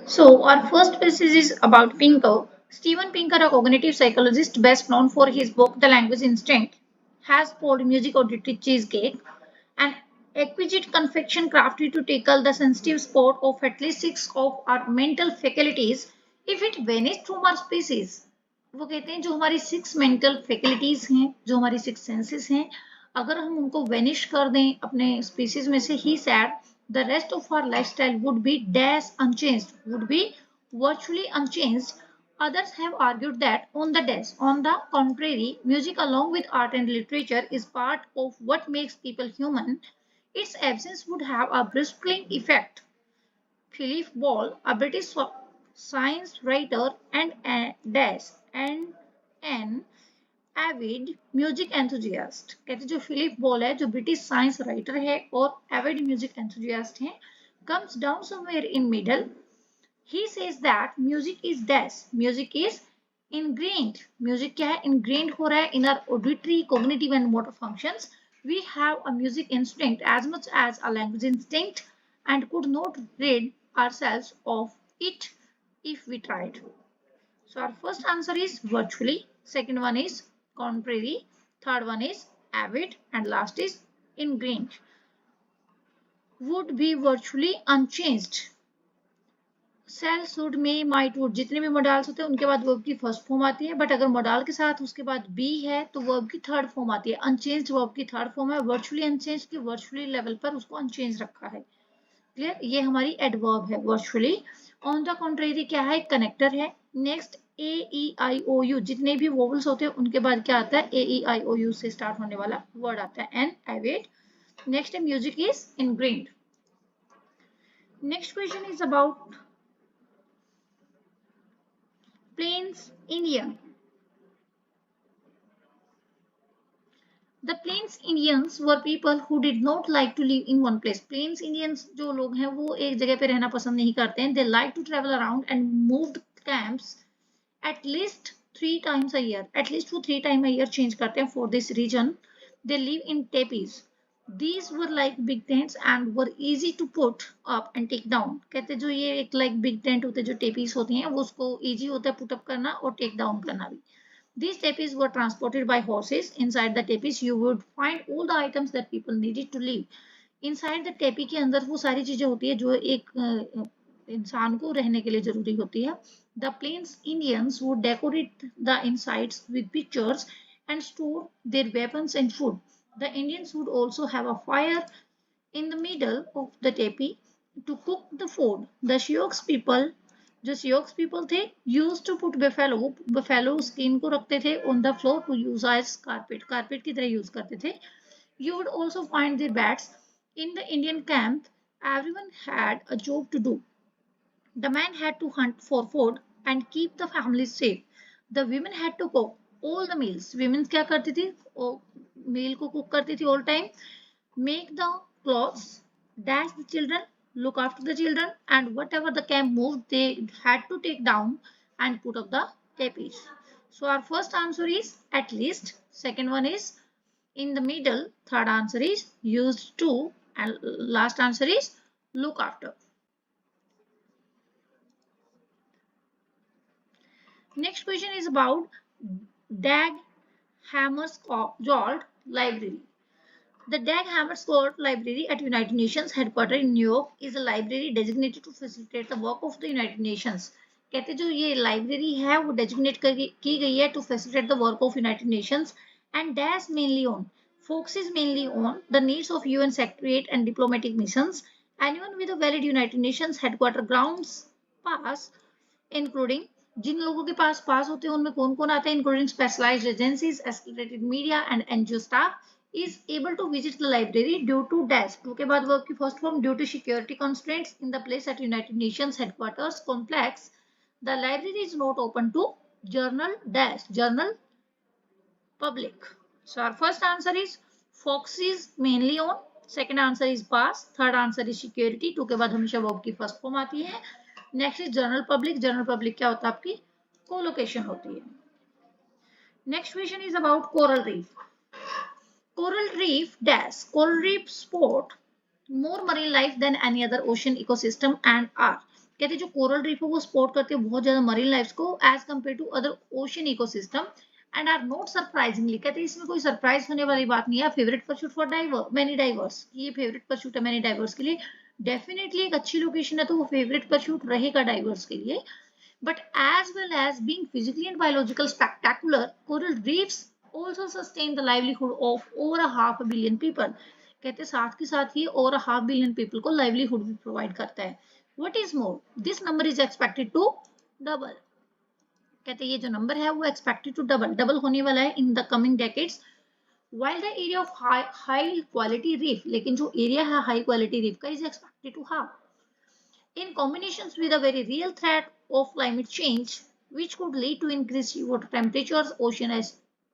So our first passage is about Pinker. Steven Pinker, a cognitive psychologist best known for his book The Language Instinct, has called music auditory cheesecake, an exquisite confection crafted to tackle the sensitive spot of at least six of our mental faculties if it vanished from our species. वो कहते हैं जो हमारी six mental faculties हैं, जो हमारी six senses हैं, अगर हम उनको वेनिश कर दें अपने स्पीसीज में से, ही sad the rest of our lifestyle would be dash unchanged, would be virtually unchanged. Others have argued that on the contrary, music along with art and literature is part of what makes people human. Its absence would have a bristling effect. Philip Ball, a British science writer and a dash and an Avid music enthusiast, कहते जो Philip ball है, जो British science writer है और Avid music enthusiast है, comes down somewhere in middle. He says that music is dash, music is ingrained. Music क्या है? Ingrained हो रहा है in our auditory, cognitive and motor functions. We have a music instinct as much as a language instinct and could not rid ourselves of it if we tried. So our first answer is virtually, second one is contrary, third one is avid and last is ingrained. Would be virtually unchanged. Shall would में might would जितने भी modals होते हैं उनके बाद verb की first form आती है, बट अगर मोडाल के साथ उसके बाद बी है तो वर्ब की थर्ड फॉर्म आती है. अनचेंज्ड वर्ब की थर्ड फॉर्म है. वर्चुअली अनचेंज्ड की वर्चुअली लेवल पर उसको अनचेंज रखा है. क्लियर? ये हमारी एडवर्ब है वर्चुअली. ऑन द कॉन्ट्रेरी क्या है? कनेक्टर है. Next A E I O you, जितने भी वोवल्स होते हैं उनके बाद क्या आता है? ए ई आई ओ यू से स्टार्ट होने वाला वर्ड आता है. And await. नेक्स्ट है music is ingrained. Next question is about Plains Indian. The Plains Indians were people who did not like to live in one place. Plains Indians जो लोग हैं वो एक जगह पे रहना पसंद नहीं करते हैं. They like to travel around and moved camps at least 3 times a year. At least वो 3 times a year change करते हैं for this region. They live in tepees. These were like big tents and were easy to put up and take down. कहते जो ये एक like big tent होते जो tepees होती हैं वो उसको easy होता है put up करना और take down करना भी. These tepees were transported by horses. Inside the tepees you would find all the items that people needed to live. Inside the teepee के अंदर वो सारी चीजें होती है जो एक इंसान को रहने के लिए जरूरी होती है. The Plains Indians would decorate the insides with pictures and store their weapons and food. The Indians would also have a fire in the middle of the teepee to cook the food. The Sioux people, जो Sioux people थे, used to put buffalo skin को रखते थे on the floor to use as carpet. Carpet की तरह use करते थे. You would also find their bats. In the Indian camp, everyone had a job to do. The man had to hunt for food and keep the family safe. The women had to cook all the meals. Women क्या करती थी? मील को cook करती थी all time. Make the clothes, dash the children, look after the children, and whatever the camp moved, they had to take down and put up the tepees. So our first answer is at least. Second one is in the middle. Third answer is used to, and last answer is look after. Next question is about Dag Hammarskjöld Library. The Dag Hammarskjöld Library at United Nations headquarters in New York is a library designated to facilitate the work of the United Nations. कहते जो ये library है वो designate की गई है to facilitate the work of United Nations and dash mainly on, focuses mainly on the needs of UN Secretariat and diplomatic missions. Anyone with a valid United Nations headquarters grounds pass, including जिन लोगों के पास पास होते हैं उनमें कौन कौन आता है, including specialised agencies, escalated media and NGO staff, is able to visit the library due to dash. To के बाद वर्ब की first form due to security constraints in the place at United Nations headquarters complex. The library is not open to general public. So our first answer is focuses mainly on, second answer is pass, third answer is security. To के बाद हमेशा verb की first form आती है. Next is general public. General public क्या होता है? आपकी कोलोकेशन होती है. Next question is about coral reef. Coral reef dash. Coral reef sport more marine life than any other ocean ecosystem and are कहते जो कोरल रीफ है वो सपोर्ट करते हैं बहुत ज्यादा मरीन लाइफ को as compared to other ocean ecosystem and are not surprisingly, कहते हैं इसमें कोई सरप्राइज होने वाली बात नहीं है। Favourite pursuit for diver many divers, ये फेवरेट परस्यूट है मैनी डाइवर्स के लिए। डेफिनेटली एक अच्छी लोकेशन है तो वो फेवरेट परस्यूट रहेगा डाइवर्स के लिए। But as well as being physically and biologically spectacular, coral reefs also sustain the livelihood of over a half a billion people. कहते साथ के साथ ये over a half billion people को livelihood भी provide करता है। What is more, this number is expected to double. कहते ये जो number है वो expected to double होने वाला है in the coming decades. While the area of high quality reef, लेकिन जो area है high quality reef का is expected to halve. In combinations with a very real threat of climate change, which could lead to increased water temperatures, ocean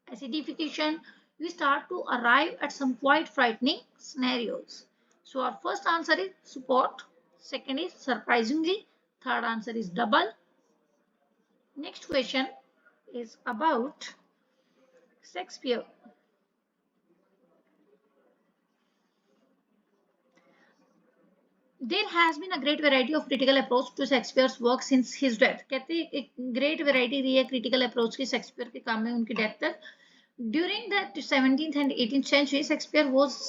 acidification, we start to arrive at some quite frightening scenarios. So our first answer is support, second is surprisingly, third answer is double. Next question is about Shakespeare. There has been a great variety of critical approach to Shakespeare's work since his death. कहते हैं एक great variety रही है critical approach की Shakespeare के काम में उनकी death तक. During the 17th and 18th century, Shakespeare was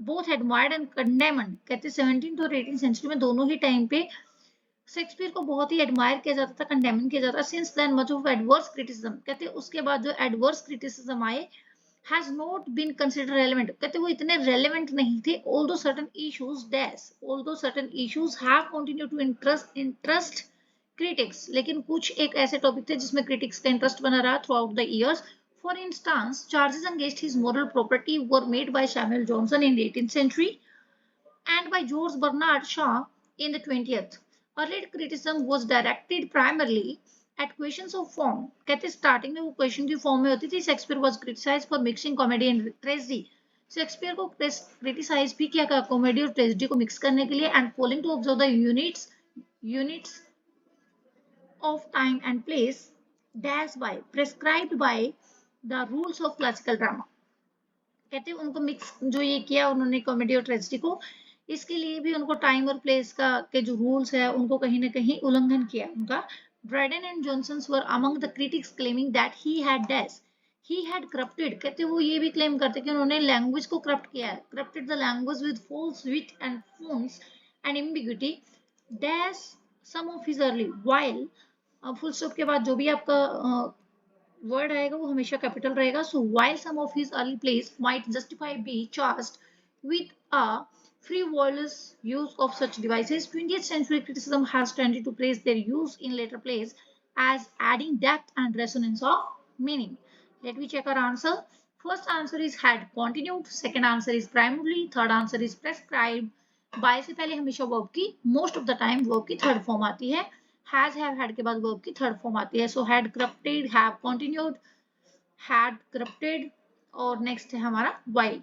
both admired and condemned. कहते हैं 17th और 18th century में दोनों ही टाइम पे शेक्सपियर को बहुत ही एडमायर किया जाता था, कंडेम किया जाता था। Since then much of adverse criticism, कहते हैं उसके बाद जो एडवर्स क्रिटिसिज्म आए has not been considered relevant, कहते वो इतने relevant नहीं थे। although certain issues dash, although certain issues have continued to interest critics, लेकिन कुछ एक ऐसे टॉपिक थे जिसमें critics का इंटरेस्ट बना रहा throughout the years. For instance, charges against his moral property were made by Samuel Johnson in the 18th century and by George Bernard Shaw in the 20th. Early criticism was directed primarily at questions of form. कहते starting में वो question की form में होती थी। Shakespeare was criticised for mixing comedy and tragedy. Shakespeare को criticise भी किया गया कॉमेडी और ट्रेजेडी को मिक्स करने के लिए and following to observe the units of time and place dash by prescribed by the rules of classical drama. कहते हैं उनको मिक्स जो ये किया उन्होंने कॉमेडी और ट्रेजेडी को, इसके लिए भी उनको टाइम और प्लेस का के जो रूल्स है उनको कहीं ना कहीं उल्लंघन किया उनका। Dryden and Johnson were among the critics claiming that he had corrupted, कहते वो ये भी क्लेम करते कि उन्होंने लैंग्वेज को करप्ट किया है, corrupted the language with false wit and forms and ambiguity dash some of his early while full stop के बाद जो भी आपका वर्ड आएगा वो हमेशा कैपिटल रहेगा। सो while some of his early plays might justify be charged with a frivolous use of such devices, 20th century criticism has tended to praise their use in later plays as adding depth and resonance of meaning. Let me check our answer. First answer is had continued, second answer is primarily, third answer is prescribed. by से पहले हमेशा verb की most of the time verb की third form आती है। has have had के बाद verb की third form आती है। so had corrupted, have continued, had corrupted और next है हमारा while.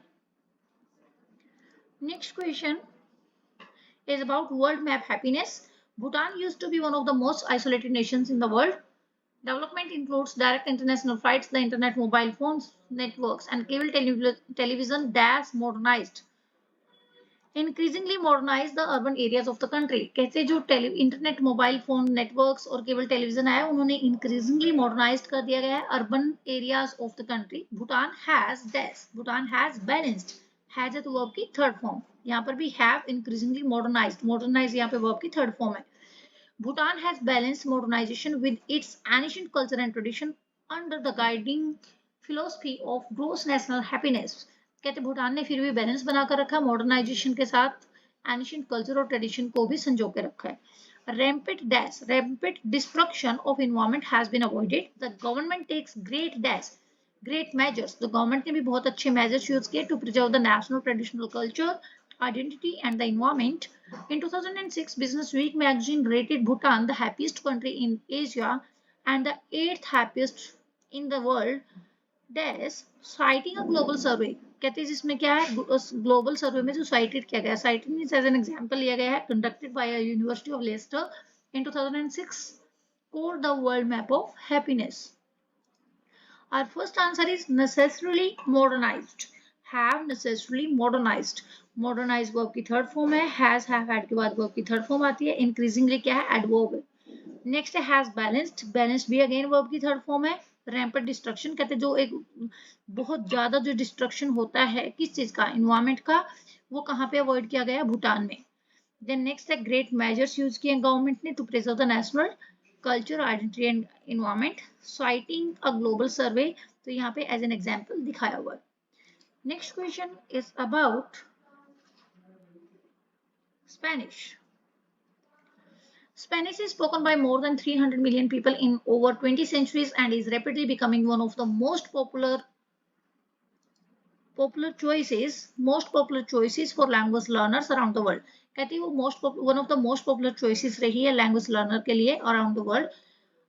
Next question is about world map happiness. Bhutan used to be one of the most isolated nations in the world. Development includes direct international flights, the internet, mobile phones, networks, and cable television that's modernized. Increasingly modernize the urban areas of the country. कहते जो internet, mobile phone, networks और cable television आया उन्होंने increasingly modernised कर दिया गया है urban areas of the country. Bhutan has balanced, has है तो वर्ब की थर्ड फॉर्म, यहाँ पर भी हैव इंक्रीजिंगली मॉडर्नाइज यहाँ पे वर्ब की थर्ड फॉर्म है। Bhutan has balanced modernization with its ancient culture and tradition under the guiding philosophy of gross national happiness. कहते भूटान ने फिर भी बैलेंस बनाकर रखा मॉडर्नाइजेशन के साथ, एंशिएंट कल्चर और ट्रेडिशन को भी संजो के रखा है। rampant destruction of environment has been avoided. The government takes great measures. The government ने भी बहुत अच्छे measures यूज किए to preserve the national traditional culture, identity and the environment. In 2006, Business Week magazine rated Bhutan the happiest country in Asia and the 8th happiest in the world. Dash citing a global survey, कहते हैं जिसमें क्या है उस global सर्वे में जो cited किया गया, cited means as an example लिया गया है, conducted by University of Leicester in 2006, called the world map of happiness. Our first answer is necessarily modernized. Have necessarily modernized. Modernise verb की थर्ड फॉर्म है, has have had के बाद verb की third form आती है, increasingly क्या है, adverb है। नेक्स्ट है हैज बैलेंस्ड, बैलेंस्ड भी अगेन वर्ब की थर्ड फॉर्म है। रैम्पेंट डिस्ट्रक्शन कहते हैं जो एक बहुत ज्यादा जो डिस्ट्रक्शन होता है किस चीज का, इन्वायरमेंट का, वो कहाँ पे अवॉइड किया गया, भूटान में। देन नेक्स्ट है ग्रेट मेजर्स यूज किए गवर्नमेंट ने to preserve the national culture identity and environment, citing a global survey, तो यहाँ पे एज एन एग्जाम्पल दिखाया हुआ है। Next question is about Spanish. Spanish is spoken by more than 300 million people in over 20 centuries and is rapidly becoming one of the most popular choices for language learners around the world. कहती है वो one of the most popular choices रही है language learner के लिए around the world.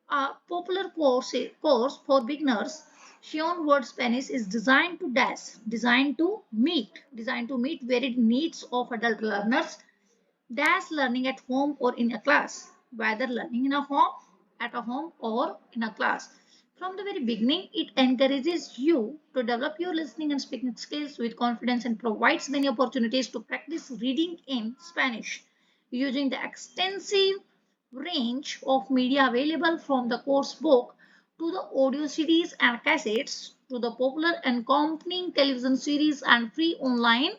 A popular course for beginners, Xion Word Spanish is designed to meet varied needs of adult learners. That's learning at home or in a class, whether learning at a home or in a class. From the very beginning, it encourages you to develop your listening and speaking skills with confidence and provides many opportunities to practice reading in Spanish using the extensive range of media available from the course book to the audio series and cassettes to the popular and accompanying television series and free online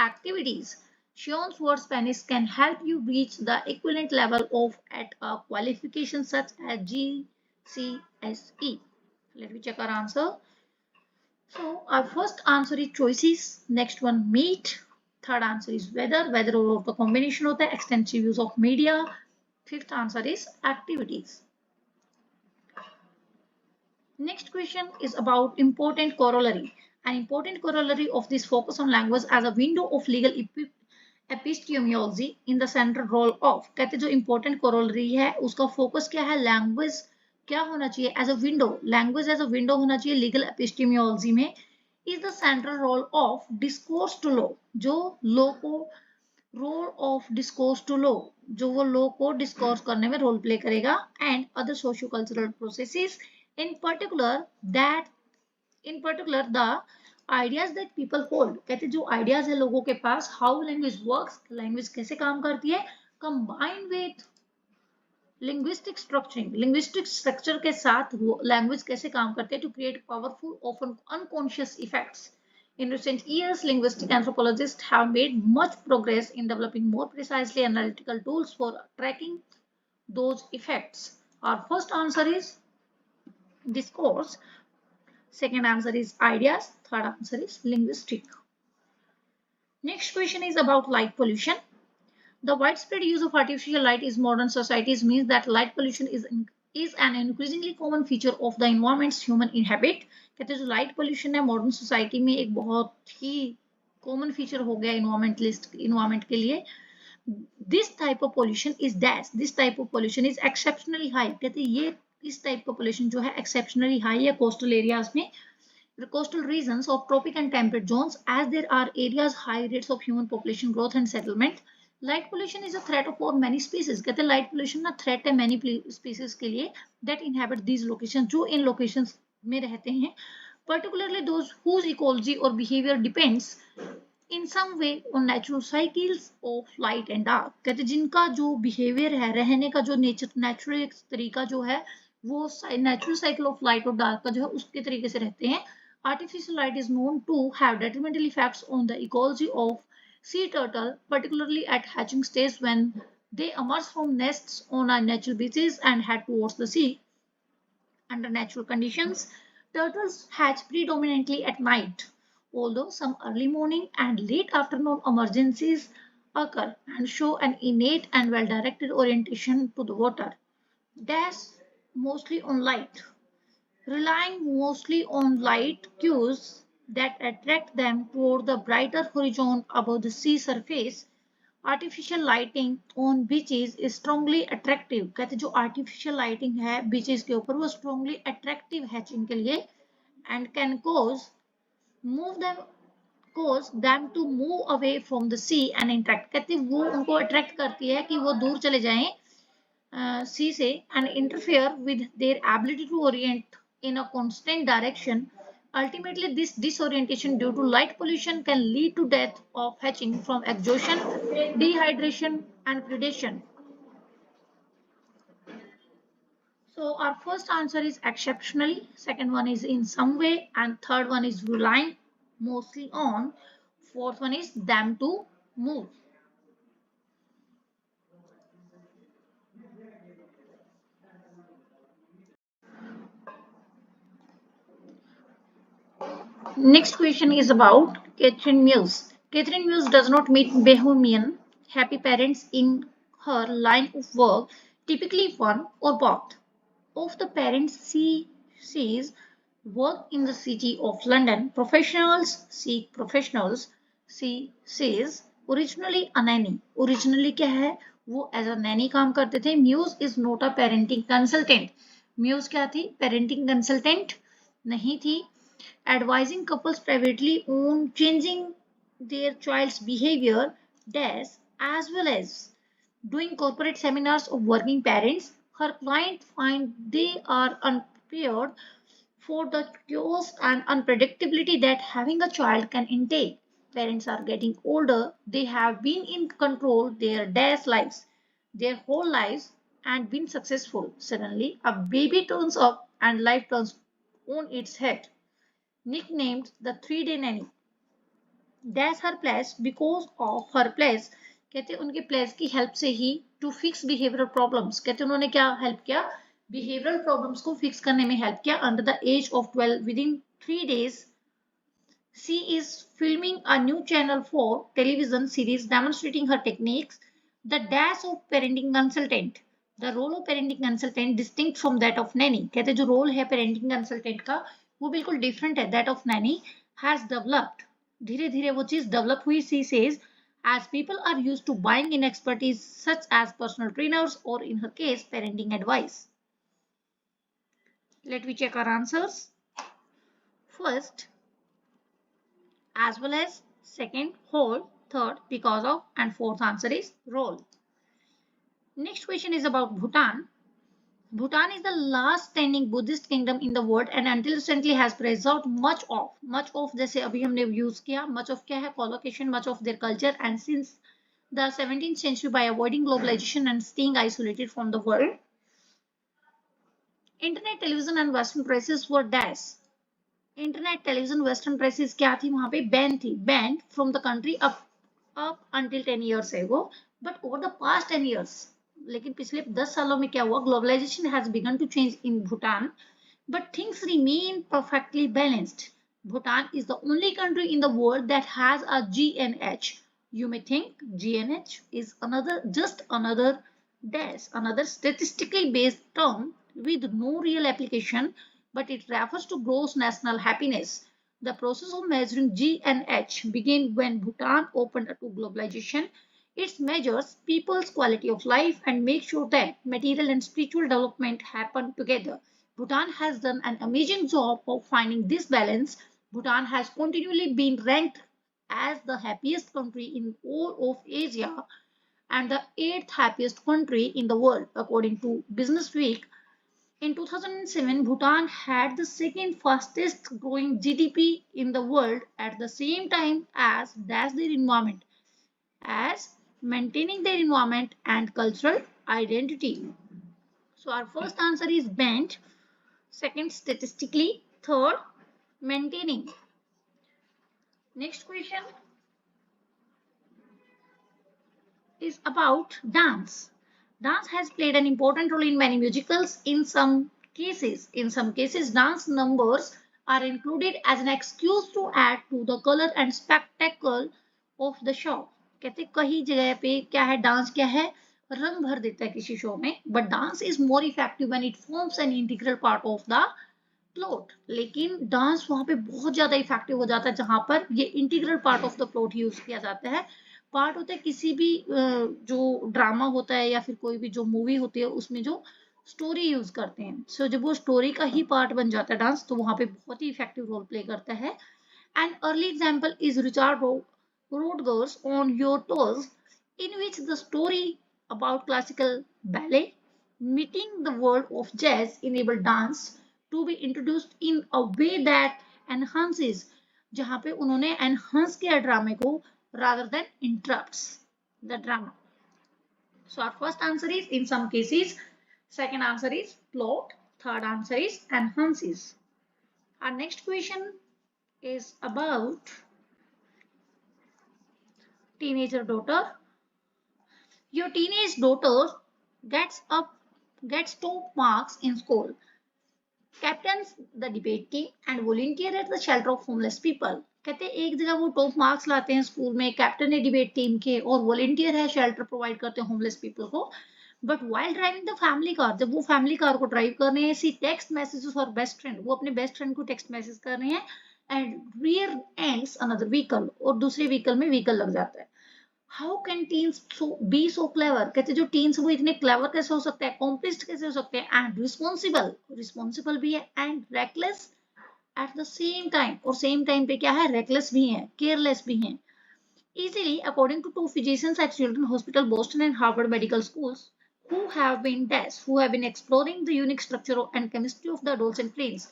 activities. Sean's word Spanish can help you reach the equivalent level of at a qualification such as GCSE. Let me check our answer. So our first answer is choices. Next one meet. Third answer is weather. Weather all of the combination of the extensive use of media. Fifth answer is activities. Next question is about important corollary. An important corollary of this focus on language as a window of legal epistemology in the central role of, कहते जो important corollary है उसका focus क्या है, language क्या होना चाहिए as a window, language as a window होना चाहिए legal epistemology में, is the central role of discourse to law, जो law को role of discourse to law, जो वो लॉ को डिस्कोर्स करने में रोल प्ले करेगा, and other socio cultural processes in particular that in particular the ideas that people hold, कहते जो आइडियाज है लोगों के पास, हाउ लैंग्वेज वर्क्स, लैंग्वेज कैसे काम करती है, कंबाइन विथ लिंग्विस्टिक स्ट्रक्चर के साथ लैंग्वेज कैसे काम करते हैं to create powerful often unconscious effects. In recent years, linguistic anthropologists have made much progress in developing more precisely analytical tools for tracking those effects. Our first answer is discourse, second answer is ideas, third answer is linguistic. Next question is about light pollution. The widespread use of artificial light in modern societies means that light pollution is an increasingly common feature of the environments human inhabit. कहते हैं जो light pollution है modern society में एक बहुत ही common feature हो गया environment के लिए. This type of pollution is that this type of pollution is exceptionally high. कहते हैं ये इस टाइप का पोल्यूशन जो है एक्सेप्शनली हाई है कोस्टल एरियाज में, the coastal regions of tropic and temperate zones, as there are areas high rates of human population growth and settlement. Light pollution is a threat for many species. कहते हैं light pollution ना threat है many species के लिए that inhabit these locations, जो इन locations में रहते हैं, particularly those whose ecology or behavior depends in some way on natural cycles of light and dark. कहते हैं जिनका जो बिहेवियर है, रहने का जो नेचुरल तरीका जो है वो नेचुरल साइकिल ऑफ लाइट और डार्क का जो है उसके तरीके से रहते हैं. Artificial light is known to have detrimental effects on the ecology of sea turtle, particularly at hatching stage when they emerge from nests on our natural beaches and head towards the sea. Under natural conditions, turtles hatch predominantly at night, although some early morning and late afternoon emergencies occur and show an innate and well-directed orientation to the water. That's mostly on light. Relying mostly on light cues that attract them toward the brighter horizon above the sea surface, artificial lighting on beaches is strongly attractive. कहते जो artificial lighting है beaches के ऊपर वो strongly attractive है जिनके लिए and can cause them to move away from the sea and interact. कहते वो उनको attract करती है कि वो दूर चले जाएं सी से and interfere with their ability to orient in a constant direction Ultimately, this disorientation due to light pollution can lead to death of hatching from exhaustion, dehydration, and predation. So our first answer is exceptionally, second one is in some way, and third one is relying mostly on, fourth one is them to move. Next question is about Catherine Muse. Catherine Muse does not meet Bohemian happy parents in her line of work, typically one or both. Of the parents she sees work in the city of London, professionals seek professionals. She says originally a nanny. Originally क्या है? वो as a nanny काम करते थे. Muse is not a parenting consultant. Muse क्या थी? Parenting consultant नहीं थी. Advising couples privately on changing their child's behavior, dash, as well as doing corporate seminars of working parents. Her clients find they are unprepared for the chaos and unpredictability that having a child can entail. Parents are getting older, they have been in control their dash lives, their whole lives, and been successful. Suddenly, a baby turns up and life turns on its head. Nicknamed the 3-day nanny. That's her place because of her place. कहते उनके place की help से ही to fix behavioural problems कहते उन्होंने क्या help किया behavioural problems को fix करने में हेल्प किया under the age of 12 within 3 days she is filming a new channel for television series demonstrating her techniques. The dash of parenting consultant. The role of parenting consultant distinct from that of nanny. कहते जो role है parenting consultant का वो बिल्कुल different है that of nanny has developed. धीरे धीरे वो चीज develop हुई. She says as people are used to buying in expertise such as personal trainers or in her case parenting advice. Let me check our answers. First, as well as second whole, third because of, and fourth answer is role. Next question is about Bhutan. Bhutan is the last standing Buddhist kingdom in the world and until recently has preserved much of जैसे अभी हमने use किया much of क्या है collocation much of their culture and since the 17th century by avoiding globalization and staying isolated from the world. Internet, television and Western prices were dash. Internet television western prices क्या थी वहां पे ban थी banned from the country up until 10 years ago but over the past 10 years लेकिन पिछले 10 सालों में क्या हुआ globalization has began to change in Bhutan but things remain perfectly balanced. Bhutan is the only country in the world that has a GNH. You may think GNH is another dash, another statistically based term with no real application, but it refers to gross national happiness. The process of measuring GNH began when Bhutan opened to globalization. It measures people's quality of life and makes sure that material and spiritual development happen together. Bhutan has done an amazing job of finding this balance. Bhutan has continually been ranked as the happiest country in all of Asia and the eighth happiest country in the world, according to Business Week. In 2007, Bhutan had the second fastest growing GDP in the world at the same time as their environment, as maintaining their environment and cultural identity. So our first answer is bent, second statistically, third maintaining. Next question is about dance. Dance has played an important role in many musicals. In some cases, dance numbers are included as an excuse to add to the color and spectacle of the show. कहते कहीं जगह पे क्या है dance क्या है रंग भर देता है किसी शो में but dance is more effective when it forms an integral part of the plot लेकिन डांस वहां पे बहुत ज्यादा इफेक्टिव हो जाता है जहां पर ये integral part of the plot use किया जाता है पार्ट होता है किसी भी जो ड्रामा होता है या फिर कोई भी जो मूवी होती है उसमें जो स्टोरी यूज करते हैं सो जब वो स्टोरी का ही पार्ट बन जाता है डांस तो वहां पे बहुत ही इफेक्टिव रोल प्ले करता है an early example is Richard Rodgers on Your Toes, in which the story about classical ballet meeting the world of jazz enabled dance to be introduced in a way that enhances, जहां पे उन्होंने enhance किया ड्रामे को rather than interrupts the drama. So our first answer is in some cases, second answer is plot, third answer is enhances. Our next question is about teenager daughter. Your teenage daughter gets top marks in school, captains the debate team and volunteer at the shelter of homeless people. कहते हैं एक जगह वो top marks लाते हैं school में, captain है debate team के और वॉलंटियर है, शेल्टर प्रोवाइड करते हैं होमलेस पीपल को. But while driving the family car, जब वो फैमिली कार को ड्राइव कर रहे हैं, see text messages for best friend, वो अपने बेस्ट फ्रेंड को टेक्स्ट मैसेज कर रहे हैं and rear ends another vehicle, और दूसरे व्हीकल में व्हीकल लग जाता है. How can teens be so clever, कहते जो टीन्स वो इतने क्लेवर कैसे हो सकते हैं, अकॉम्प्लिश्ड कैसे हो सकते हैं, एंड रिस्पॉन्सिबल भी है, and reckless at the same time, और सेम टाइम पे क्या है, रेकलेस भी है, केयरलेस भी है. Easily, according to two physicians at Children's Hospital Boston and Harvard Medical Schools, who have been exploring the unique structure and chemistry of the adolescent brains,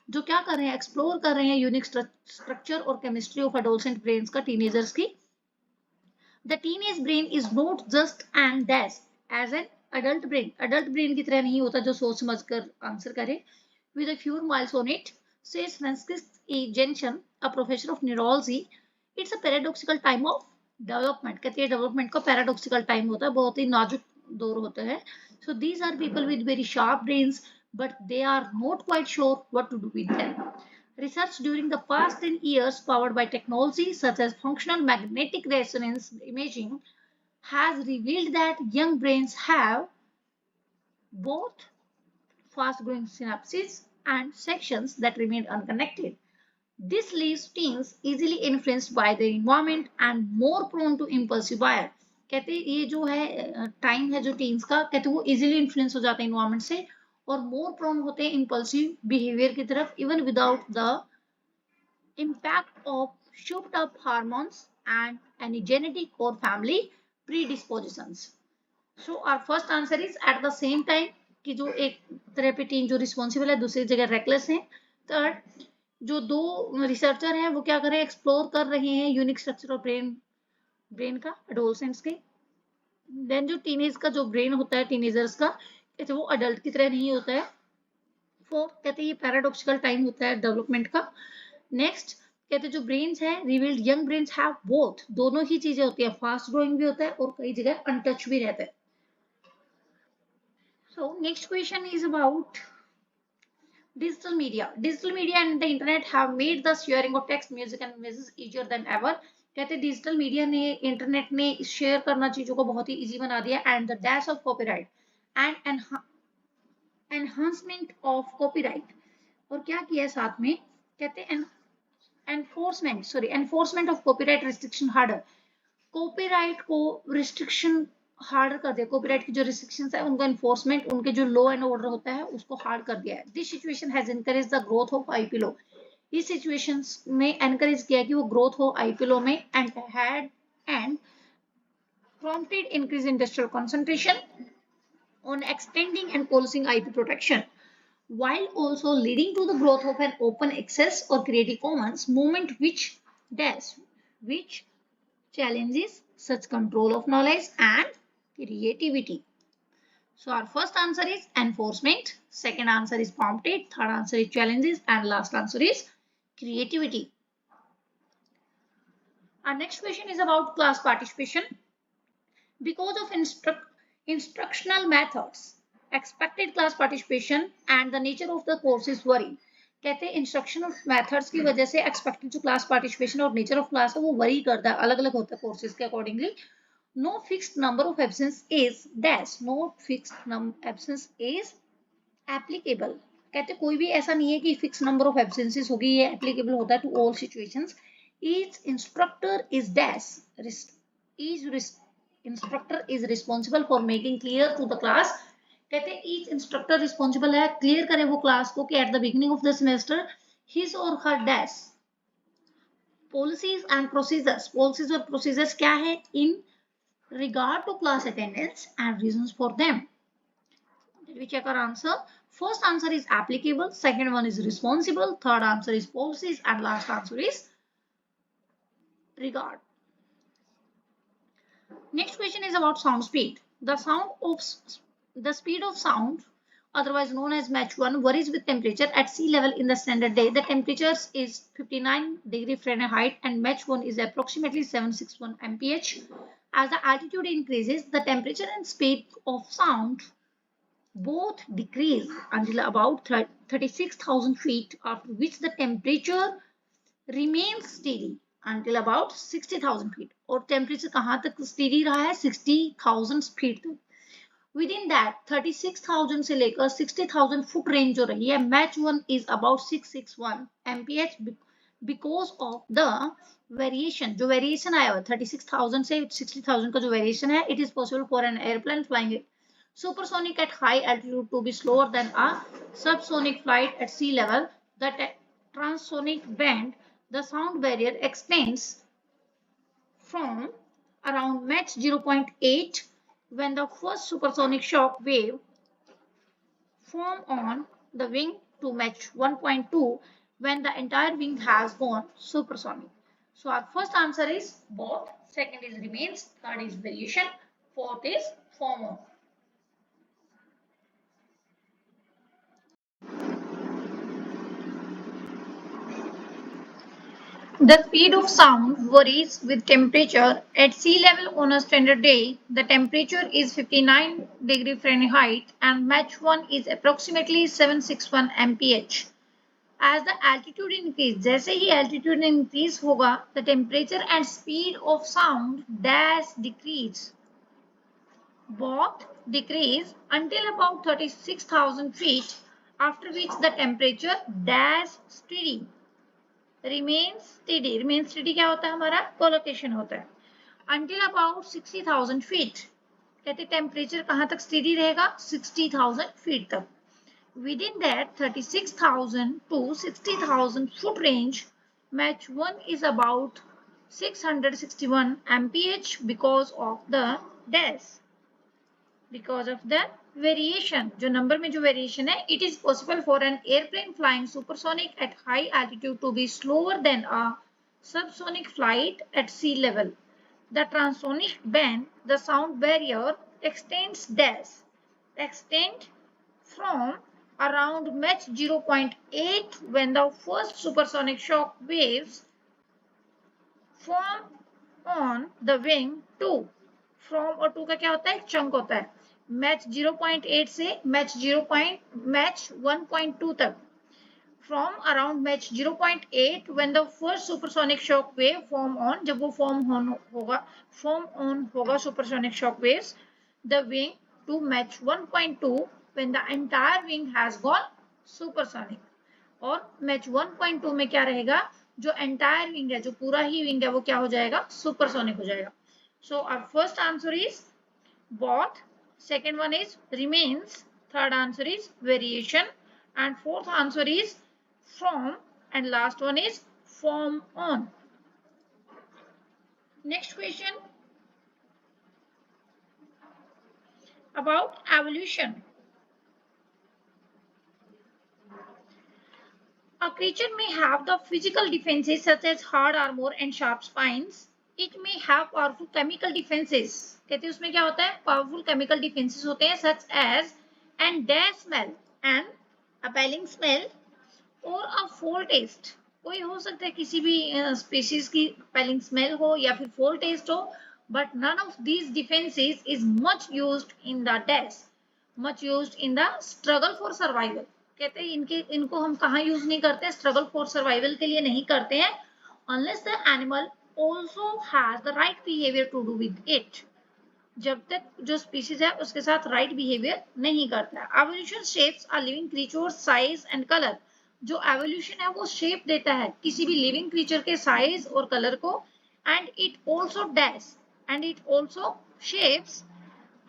जो क्या कर रहे हैं, एक्सप्लोर कर रहे हैं यूनिक स्ट्रक्चर और केमिस्ट्री ऑफ एडोलसेंट ब्रेन्स का टीनेजर्स की. The teenage brain is not just and dash as an adult brain. Adult brain की तरह नहीं होता जो सोच समझ कर आंसर करे. With a few miles on it, says Francis E. Jensen, a professor of neurology, it's a paradoxical time of development. कहते हैं डेवलपमेंट का paradoxical time होता है, बहुत ही नाजुक दौर होता है. So these are people with very sharp brains, but they are not quite sure what to do with them. Research during the past 10 years, powered by technology such as functional magnetic resonance imaging, has revealed that young brains have both fast-growing synapses and sections that remain unconnected. This leaves teens easily influenced by their environment and more prone to impulsive buyer. कहते ये जो है time है जो teens का, कहते वो easily influence हो जाते हैं इन्वायरमेंट से और मोर प्रोन होते हैं इम्पल्सिव बिहेवियर की तरफ, even without the impact of shoot up hormones and any genetic or family predispositions. So our first answer is at the same time कि जो एक तरह पे टीन जो रिस्पॉन्सिबल है, दूसरी जगह रेकलेस है. थर्ड, जो दो रिसर्चर हैं वो क्या कर रहे हैं, एक्सप्लोर कर रहे हैं यूनिक स्ट्रक्चर ऑफ ब्रेन का एडोलसेंट्स के. देन जो टीनेज का जो ब्रेन होता है टीनेजर्स का, कहते वो अडल्ट की तरह नहीं होता है. फोर्थ, कहते ये पैराडॉक्सिकल टाइम होता है डेवलपमेंट का. नेक्स्ट कहते जो ब्रेन्स है revealed young brains have both, दोनों ही चीजें होती है, फास्ट ग्रोइंग भी होता है और कई जगह अनटच भी रहता है. So next question is about digital media. Digital media and the internet have made the sharing of text, music and images easier than ever. कहते डिजिटल मीडिया ने, इंटरनेट ने शेयर करना चीजों को बहुत ही इजी बना दिया. And the dash of copyright and enhancement of copyright, और क्या किया साथ में, कहते enforcement of copyright restriction harder, copyright को रिस्ट्रिक्शन हार्डर कर दिया. कॉपीराइट की जो रिस्ट्रिक्शंस है उनका एनफोर्समेंट, उनके जो लॉ एंड ऑर्डर होता है उसको हार्ड कर दिया है. This situation has encourage the growth of IP law, इस सिचुएशंस में एनकरेज किया कि वो ग्रोथ हो आईपी लॉ में, and prompted increase industrial concentration on extending and policing IP protection, while also leading to the growth of an open access or Creative Commons movement which challenges such control of knowledge and creativity. So our first answer is enforcement, second answer is prompted, third answer is challenges, and last answer is creativity. Our next question is about class participation. Because of instructional methods, expected class participation and the nature of the courses vary. कहते हैं instructional methods की वजह से expected जो class participation और nature of class है वो worry करता है, अलग अलग होता है कोर्सेज के accordingly. No fixed number of absence is dash, no fixed absence is applicable. कहते कोई भी ऐसा नहीं है कि फिक्स नंबर ऑफ एब्सेंसेस होगी, ये एप्लीकेबल होता है to all situations. Each instructor is dash, each instructor is responsible for making clear to the class. कहते हैं each instructor responsible है, क्लियर करे वो क्लास को कि at the beginning of the semester his or her dash policies and procedures. Policies और procedures क्या है in regard to class attendance and reasons for them. Did we check our answer? First answer is applicable, second one is responsible, third answer is policies, and last answer is regard. Next question is about sound speed. The speed of sound, otherwise known as Mach 1, varies with temperature at sea level in the standard day. The temperature is 59 degree Fahrenheit and Mach 1 is approximately 761 mph. As the altitude increases, the temperature and speed of sound both decrease until about 36,000 feet, after which the temperature remains steady until about 60,000 feet. और temperature कहाँ तक steady रहा है? 60,000 feet तक. Within that 36,000 से लेकर 60,000 foot range जो रही है, Mach 1 is about 661 mph because of the variation. जो वेरिएशन आया हुआ 36,000 से 60,000 का जो वेरिएशन है, it is possible for an airplane flying supersonic at high altitude to be slower than a subsonic flight at sea level. The transonic band, the sound barrier, extends from around Mach 0.8 when the first supersonic shock wave form on the wing to Mach 1.2 when the entire wing has gone supersonic. So our first answer is both, second is remains, third is variation, fourth is form on. The speed of sound varies with temperature. At sea level on a standard day, the temperature is 59 degree Fahrenheit and Mach 1 is approximately 761 mph. As the altitude increase, जैसे ही altitude increase होगा, the temperature and speed of sound dash decrease. Both decrease until about 36,000 feet, after which the temperature dash steady. Remains steady क्या होता है? हमारा colocation होता है. Until about 60,000 feet, कहते temperature कहाँ तक स्टेडी रहेगा? 60,000 फीट तक. Within that 36,000 to 60,000 foot range, Mach 1 is about 661 mph because of the dash. Because of the variation, जो नंबर में जो वेरिएशन है, it is possible for an airplane flying supersonic at high altitude to be slower than a subsonic flight at sea level. The transonic band, the sound barrier, extends from around Mach 0.8 when the first supersonic shock waves form on the wing to. From और to का क्या होता है? एक chunk होता है. Mach 0.8 से Mach 1.2 तक. From around Mach 0.8 when the first supersonic shock wave form on, जब वो form on होगा supersonic shock waves, the wing to Mach 1.2 when the entire wing has gone supersonic. और Mach 1.2 में क्या रहेगा? जो entire wing है, जो पूरा ही wing है, वो क्या हो जाएगा? Supersonic हो जाएगा. So our first answer is both, second one is remains, third answer is variation, and fourth answer is from, and last one is form on. Next question about evolution. A creature may have the physical defenses such as hard armor and sharp spines. It may have powerful chemical defenses. कहते हैं उसमें क्या होता है? Powerful chemical defenses होते हैं such as and dash smell, an appalling smell, or a foul taste. कोई हो सकता है किसी भी species की appalling smell हो या फिर foul taste हो, but none of these defenses is much used in the dash, much used in the struggle for survival. कहते हैं इनको हम कहाँ यूज नहीं करते? स्ट्रगल फॉर सर्वाइवल के लिए नहीं करते हैं, unless the animal also has the right behavior to do with it. जब तक जो स्पीशीज है उसके साथ राइट बिहेवियर नहीं करता है. Evolution shapes a living creature size and colour. जो एवोल्यूशन है वो शेप देता है किसी भी लिविंग क्रीचर के साइज और कलर को, and it also dash and it also shapes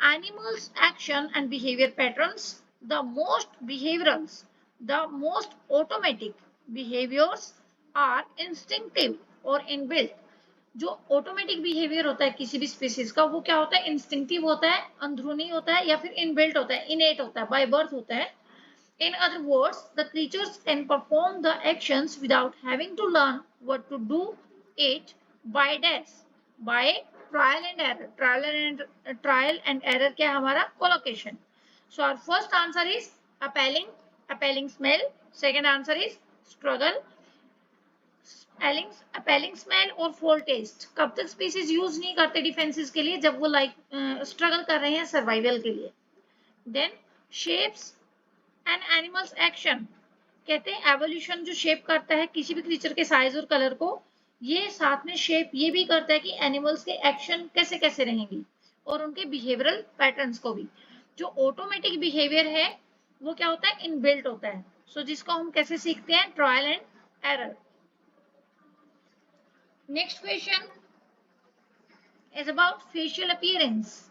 animals action and behavior patterns. The most behaviorals, the most automatic behaviors are instinctive or inbuilt. जो ऑटोमेटिक बिहेवियर होता है किसी भी स्पीसीज का, वो क्या होता है? इंस्टिंक्टिव होता है, अंदरूनी होता है, या फिर इनबिल्ट होता है, इनेट होता है, बाय बर्थ होता है. In other words, the creatures can perform the actions without having to learn what to do it by dash, by trial and error. Trial and error क्या है हमारा collocation. So our first answer is appalling, appalling smell. Second answer is struggle, appalling smell और foul taste. कब तक species use नहीं करते defences के लिए जब वो स्ट्रगल कर रहे हैं सर्वाइवल के लिए. Then shapes an animals action. कहते हैं एवोल्यूशन जो शेप करता है किसी भी क्रीचर के साइज और कलर को, ये साथ में शेप ये भी करता है कि एनिमल्स के एक्शन कैसे कैसे रहेंगी और उनके बिहेवियरल पैटर्न्स को भी. जो ऑटोमेटिक बिहेवियर है वो क्या होता है, इनबिल्ट होता है. सो जिसको हम कैसे सीखते हैं, trial and error. Next question is about facial appearance.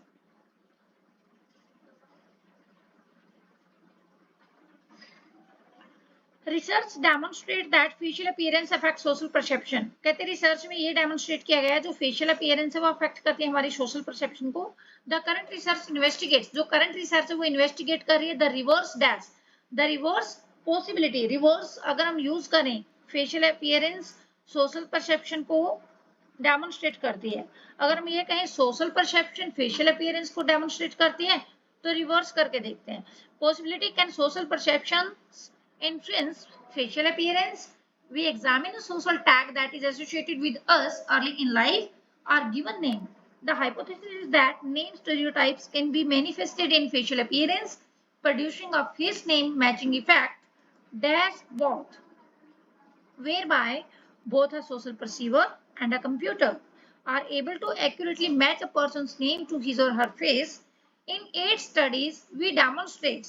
Research demonstrate that facial appearance affect social perception. कहते हैं रिसर्च में ये डेमोन्स्ट्रेट किया गया है जो फेशियल अपीयरेंस है वो अफेक्ट करती है हमारी सोशल परसेप्शन को. द करंट रिसर्च इन्वेस्टिगेट्स, जो करंट रिसर्च है वो इन्वेस्टिगेट कर रही है the reverse dash, the reverse possibility. Reverse अगर हम यूज करें फेशियल अपीयरेंस सोशल परसेप्शन को डेमोन्स्ट्रेट करती है. अगर हम ये कहें सोशल परसेप्शन फेशियल अपीयरेंस को डेमोन्स्ट्रेट करती है तो रिवर्स करके देखते हैं. Possibility can social perception influence facial appearance. We examine a social tag that is associated with us early in life or given name. The hypothesis is that name stereotypes can be manifested in facial appearance, producing a face name matching effect. That's both, whereby both a social perceiver and a computer are able to accurately match a person's name to his or her face. In 8 studies, we demonstrate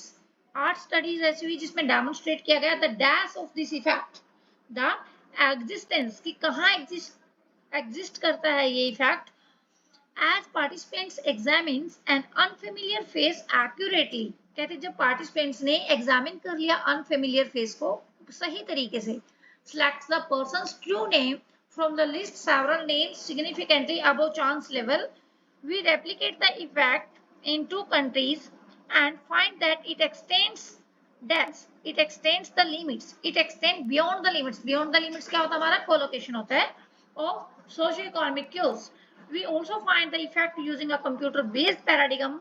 8 studies ऐसी हुई जिसमें demonstrate किया गया the dash of this effect, the existence कि कहाँ exist करता है ये effect. As participants examines an unfamiliar face accurately. कहते जब पार्टिसिपेंट्स ने एग्जामिन कर लिया अनफेमिलियर फेस को सही तरीके से, selects the person's true name from the list several names significantly above chance level. We replicate the effect in 2 countries and find that it extends the limits, it extends beyond the limits. Beyond the limits क्या होता है हमारा collocation होता है of socio-economic cues. We also find the effect using a computer based paradigm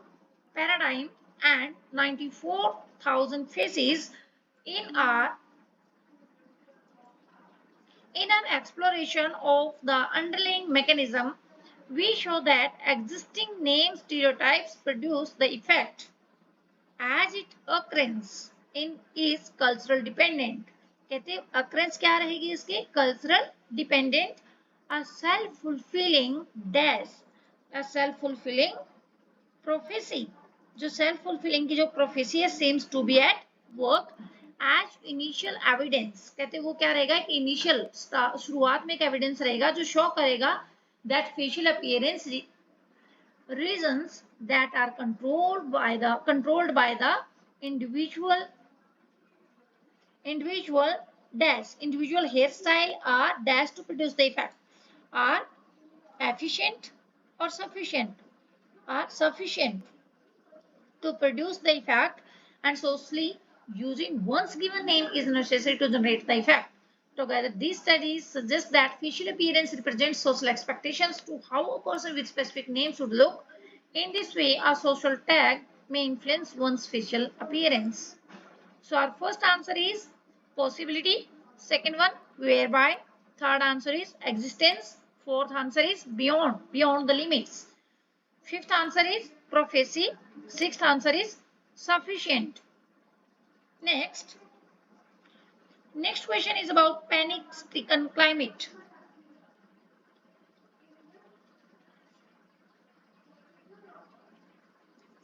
and 94,000 faces. In our exploration of the underlying mechanism, we show that existing name stereotypes produce the effect as it occurs in is cultural dependent. कहते occurrence क्या रहेगी इसके, cultural dependent. A self-fulfilling dash, a self-fulfilling prophecy. जो self-fulfilling की जो prophecy है seems to be at work as initial evidence. कहते वो क्या रहेगा, एक initial शुरुआत में एक evidence रहेगा जो show करेगा that facial appearance reasons that are controlled by the individual hairstyle are dash to produce the effect are efficient or sufficient to produce the effect, and socially using one's given name is necessary to generate the effect. Together, these studies suggest that facial appearance represents social expectations to how a person with specific name should look. In this way, a social tag may influence one's facial appearance. So our first answer is possibility, second one whereby, third answer is existence, fourth answer is beyond the limits, fifth answer is prophecy, sixth answer is sufficient. Next question is about panic-stricken climate.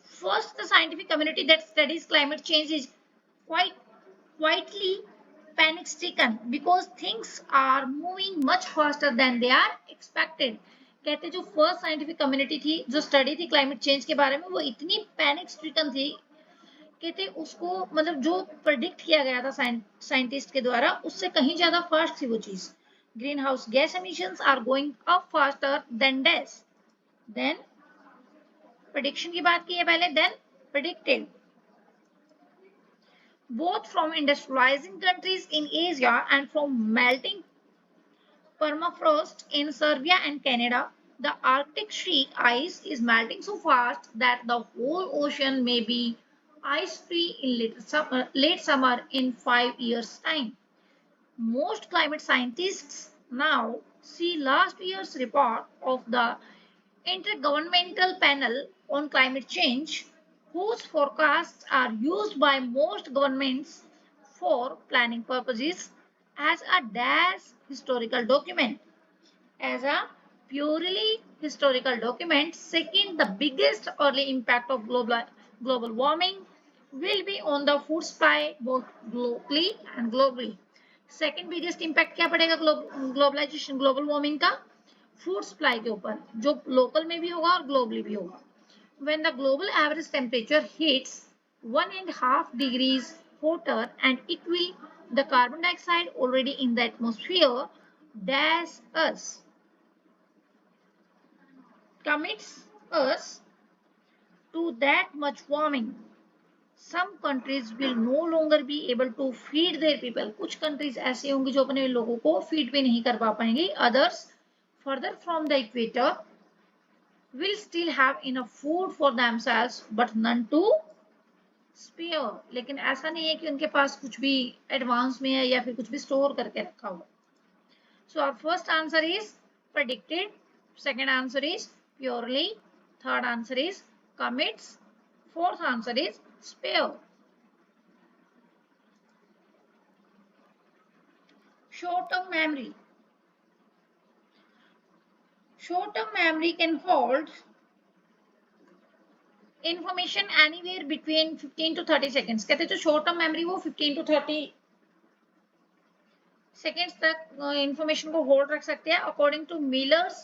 First, the scientific community that studies climate change is quietly panic-stricken because things are moving much faster than they are expected. कहते जो first scientific community थी जो study थी climate change के बारे में वो इतनी पैनिक स्ट्रिकन थी, कहते उसको मतलब जो प्रेडिक्ट किया गया था साइंटिस्ट के द्वारा उससे कहीं ज्यादा फास्ट थी वो चीज. Green house gas emissions are going up faster than dash. Then prediction की बात की है पहले, then predicted. both from industrializing countries in Asia and from melting permafrost in Serbia and Canada. The Arctic sheet ice is melting so fast that the whole ocean may be ice free in late summer in 5 years' time. Most climate scientists now see last year's report of the Intergovernmental Panel on Climate Change, whose forecasts are used by most governments for planning purposes, as a historical document. As a purely historical document, second, the biggest early impact of global warming will be on the food supply both locally and globally. Second biggest impact क्या पड़ेगा globalisation global warming का food supply के ऊपर जो local में भी होगा और ग्लोबली भी होगा when the global average temperature hits 1.5 degrees hotter and it will the carbon dioxide already in the atmosphere dash us commits us to that much warming. Some countries will no longer be able to feed their people. कुछ countries ऐसे होंगे जो अपने लोगों को feed भी नहीं कर पा पाएंगे. Others further from the equator will still have enough food for themselves but none to spare. लेकिन ऐसा नहीं है कि उनके पास कुछ भी एडवांस में है या फिर कुछ भी स्टोर करके रखा हुआ. So our first answer is predicted. Second answer is purely. Third answer is commits. Fourth answer is spare. Short-term memory. Short-term memory can hold information anywhere between 15 to 30 seconds. कहते जो short-term memory वो 15 to 30 seconds तक information को hold रख सकते हैं according to Miller's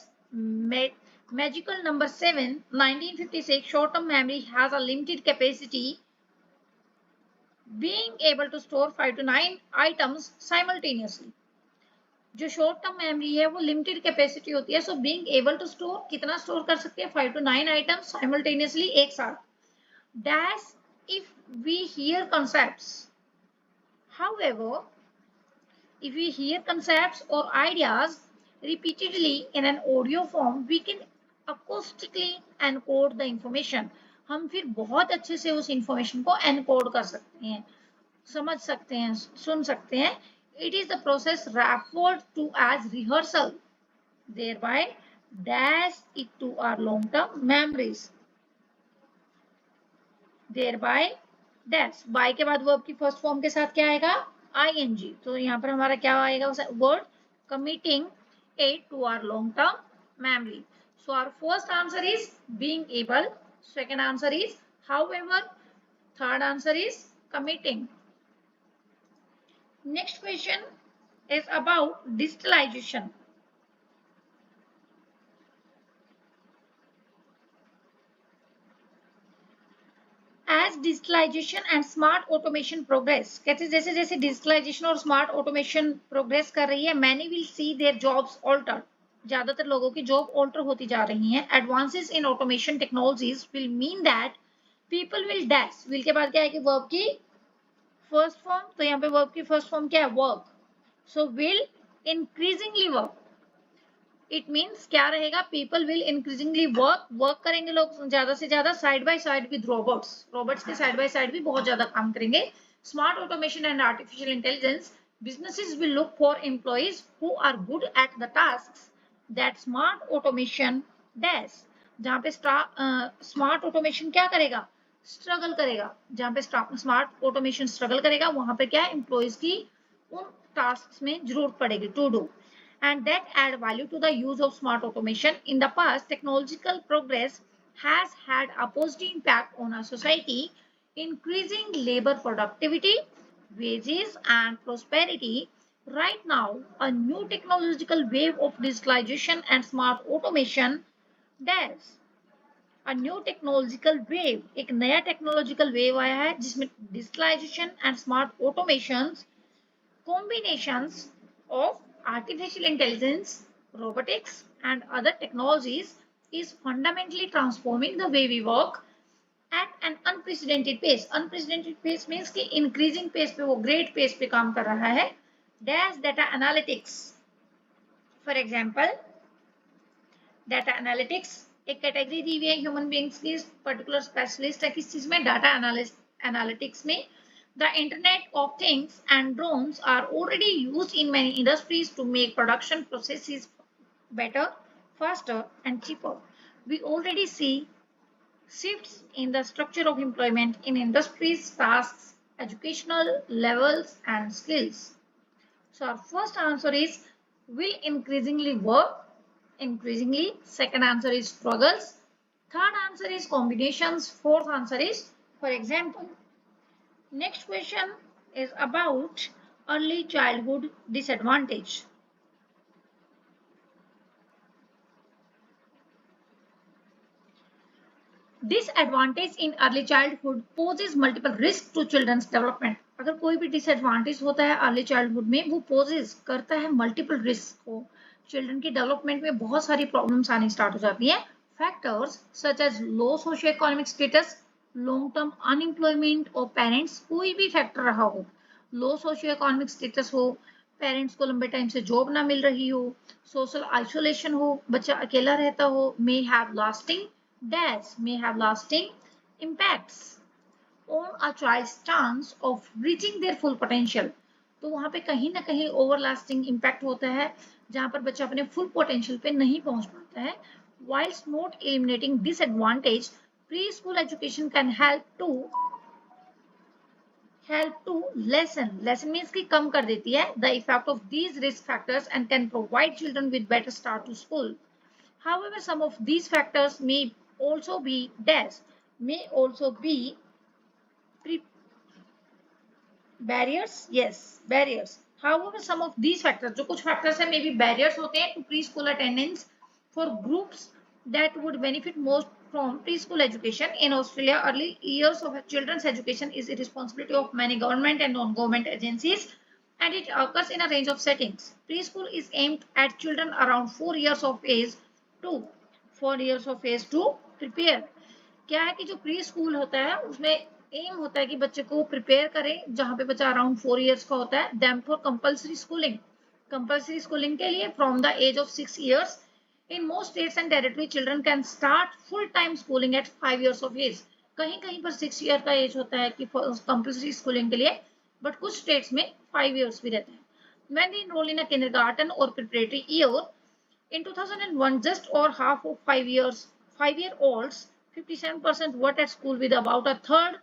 magical number 7 1956 short term memory has a limited capacity being able to store 5 to 9 items simultaneously जो short term memory है वो लिमिटेड कैपेसिटी होती है so being able to store कितना स्टोर कर सकते हैं 5 to 9 आइटम्स साइमल्टेनियसली एक साथ dash if we hear concepts however if we hear concepts or ideas repeatedly in an audio form, we can acoustically encode the information. हम फिर बहुत अच्छे से उस information को encode कर सकते हैं, समझ सकते हैं, सुन सकते हैं. It is the process referred to as rehearsal, thereby dash it to our long-term memories. Thereby dash by के बाद verb की first form के साथ क्या आएगा? ing. तो यहाँ पर हमारा क्या आएगा word committing it to our long term memory. So our first answer is being able, second answer is however, third answer is committing. Next question is about digitalization. As digitalization and smart automation progress, कहते हैं जैसे जैसे digitalization और smart automation progress कर रही है, many will see their jobs altered. ज्यादातर लोगों की जॉब ऑल्टर होती जा रही हैं. Advances in automation technologies will mean that people will dash. will के बाद क्या है कि verb की first form, तो यहाँ पे verb की first form क्या है? work. So will increasingly work. It means क्या रहेगा पीपल विल इंक्रीजिंगली वर्क करेंगे लोग ज्यादा से ज्यादा side by side with robots के साइड बाय साइड भी बहुत ज्यादा काम करेंगे. Smart automation and artificial intelligence businesses will look for employees who are good at the tasks that smart automation does. जहाँ पे स्मार्ट ऑटोमेशन क्या करेगा? स्ट्रगल करेगा. जहाँ पे स्मार्ट ऑटोमेशन स्ट्रगल करेगा वहां पे क्या एम्प्लॉयज की उन टास्क में जरूरत पड़ेगी to do and that add value to the use of smart automation. In the past, technological progress has had a positive impact on our society, increasing labor productivity, wages, and prosperity. Right now, a new technological wave of digitalization and smart automation does. A new technological wave, एक नया technological wave आया है जिसमें digitalization and smart automations combinations of artificial intelligence, robotics, and other technologies is fundamentally transforming the way we work. At an unprecedented pace. Unprecedented pace means कि increasing pace पे, वो great pace पे काम कर रहा है। Dash data analytics, for example data analytics एक category दी हुई है ह्यूमन बींग्स की, पर्टिकुलर स्पेशलिस्ट है किस चीज में, डाटा एनालिटिक्स में। The Internet of Things and drones are already used in many industries to make production processes better, faster, and cheaper. We already see shifts in the structure of employment in industries, tasks, educational levels, and skills. So our first answer is will increasingly work, increasingly. Second answer is struggles. Third answer is combinations. Fourth answer is for example. Next question is about early childhood disadvantage. Disadvantage in early childhood poses multiple risks to children's development. अगर कोई भी disadvantage होता है early childhood में, वो poses करता है multiple risk को। चिल्ड्रन की डेवलपमेंट में बहुत सारी प्रॉब्लम्स आनी स्टार्ट हो जाती है। Factors such as low socio economic status, long term unemployment और पेरेंट्स, कोई भी फैक्टर रहा हो, लो सोशियो इकोनॉमिक स्टेटस हो, पेरेंट्स को लंबे टाइम से जॉब ना मिल रही हो, सोशल आइसोलेशन हो, बच्चा अकेला रहता हो, may have lasting impacts on a child's chance of reaching their full potential. तो वहां पे कहीं ना कहीं ओवरलास्टिंग इम्पैक्ट होता है जहां पर बच्चा अपने फुल पोटेंशियल पे नहीं पहुंच पाता है। whilst not eliminating disadvantage, preschool education can help to lessen means कि कम कर देती है the effect of these risk factors and can provide children with better start to school. However, some of these factors may also be barriers. However, some of these factors, जो कुछ factors है, may be barriers होते हैं to preschool attendance for groups that would benefit most from preschool education. In Australia, early years of children's education is the responsibility of many government and non-government agencies, and it occurs in a range of settings. Preschool is aimed at children around 4 years of age to prepare. क्या है कि जो pre school होता है उसमें M होता है कि बच्चे को प्रिपेयर करें, जहां पे बच्चा अराउंड 4 इयर्स का होता है। देन फॉर कंपल्सरी स्कूलिंग के लिए from the age of 6 years. In most states and territory children can start full time schooling at 5 years of age. कहीं कहीं पर 6 ईयर का एज होता है कि कंपल्सरी स्कूलिंग के लिए, बट कुछ स्टेट्स में 5 इयर्स भी रहते हैं। When they enroll in a kindergarten or preparatory year, in 2001, just over half of 5-year-olds, 57% were at school with about a third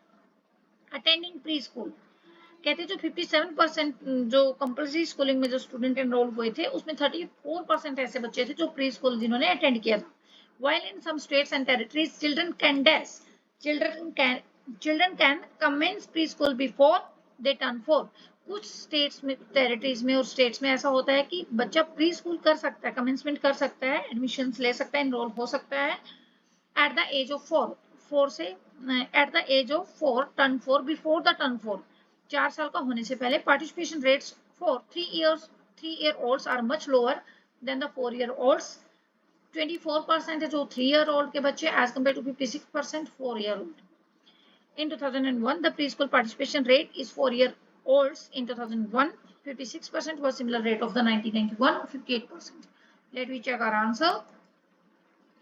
attending preschool. कहते जो 57% जो कंपल्सरी स्कूलिंग में जो स्टूडेंट एनरोल हुए थे, उसमें 34% ऐसे बच्चे थे जो प्री स्कूल जिन्होंने अटेंड किया था। While in some states and territories, children can commence preschool before they turn 4. कुछ स्टेट्स में, टेरिटरीज में और स्टेट्स में ऐसा होता है कि बच्चा प्री स्कूल कर सकता है, कमेंसमेंट कर सकता है, एडमिशंस ले सकता है, एनरोल हो सकता है at the age of 4 से at the age of 4 turn 4 before the turn 4, 4 साल का होने से पहले। participation rates for 3-year-olds are much lower than the 4-year-olds. 24% है जो 3-year-old के बच्चे as compared to 56% 4-year-old. In 2001, the preschool participation rate is 4-year-olds. In 2001, 56% was similar rate of the 1991, 58%. Let me check our answer.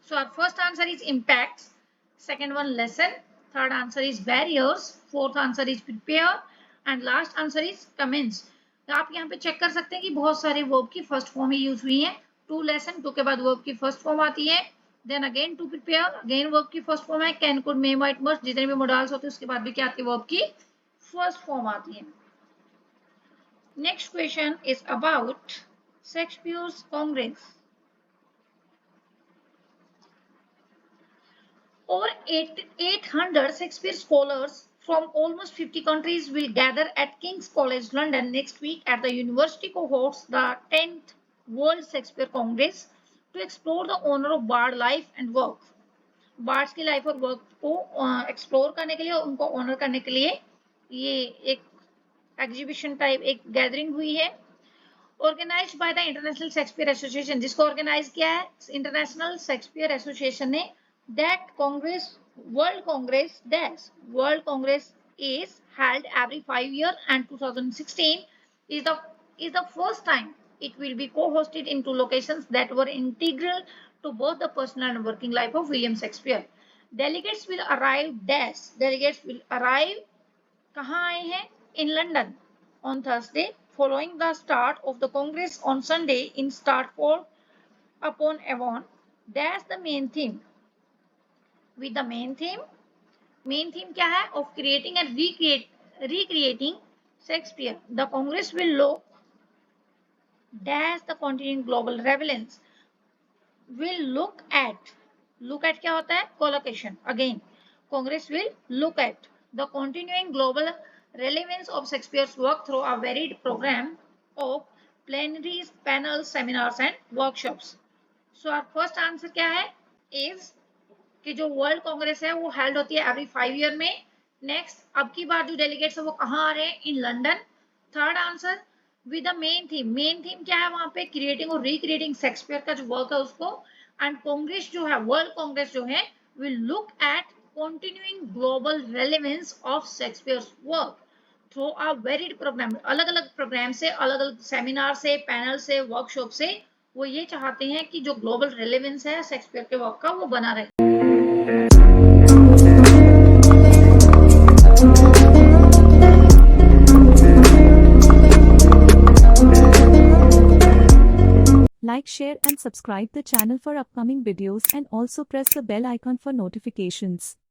So our first answer is impacts, second one lesson, third answer is barriers, fourth answer is prepare, and last answer is commence. आप यहाँ पे check कर सकते हैं कि बहुत सारे verb की फर्स्ट फॉर्म ही यूज हुई है। टू लेसन, टू के बाद वर्ब की फर्स्ट फॉर्म आती है, then again to prepare, again verb की फर्स्ट फॉर्म है, can could may might must, जितने भी मोडाल्स होते हैं उसके बाद भी क्या आती है, वर्ब की फर्स्ट फॉर्म आती है। Next question is about Shakespeare's Congress. Over 800 Shakespeare scholars from almost 50 countries will gather at King's College London next week at the university cohorts the 10th World Shakespeare Congress to explore the honor of Bard life and work. Bards की life और work को explore करने के लिए, उनको honour करने के लिए ये एक एग्जीबिशन टाइप एक गैदरिंग हुई है। Organised by the International Shakespeare Association, जिसको ऑर्गेनाइज किया है इंटरनेशनल शेक्सपियर एसोसिएशन ने। That Congress World Congress dash. World Congress is held every 5 years, and 2016 is the first time it will be co-hosted in two locations that were integral to both the personal and working life of William Shakespeare. Delegates will arrive dash. Delegates will arrive कहाँ आए हैं? In London on Thursday, following the start of the Congress on Sunday in Stratford upon Avon. That's the main theme. With the main theme क्या है? Of creating and recreating Shakespeare. The Congress will dash the continuing global relevance. Will look at क्या होता है? Collocation. Again, Congress will look at the continuing global relevance of Shakespeare's work through a varied program of plenaries, panels, seminars and workshops. So our first answer क्या है? Is कि जो world Congress है वो held होती है एवरी 5 ईयर में. Next, अब की बार जो डेलीगेट्स है वो कहाँ आ रहे हैं? In London. Third answer with the main theme क्या है वहां पे? क्रिएटिंग और रिक्रिएटिंग शेक्सपियर का जो वर्क है उसको. एंड कांग्रेस जो है, वर्ल्ड कांग्रेस जो है, will look at continuing global relevance of Shakespeare's work through a varied programme. अलग अलग प्रोग्राम से, अलग अलग सेमिनार से, पैनल से, वर्कशॉप से वो ये चाहते हैं कि जो ग्लोबल रेलेवेंस है शेक्सपियर के वर्क का वो बना रहे. Like, share and subscribe the channel for upcoming videos, and also press the bell icon for notifications.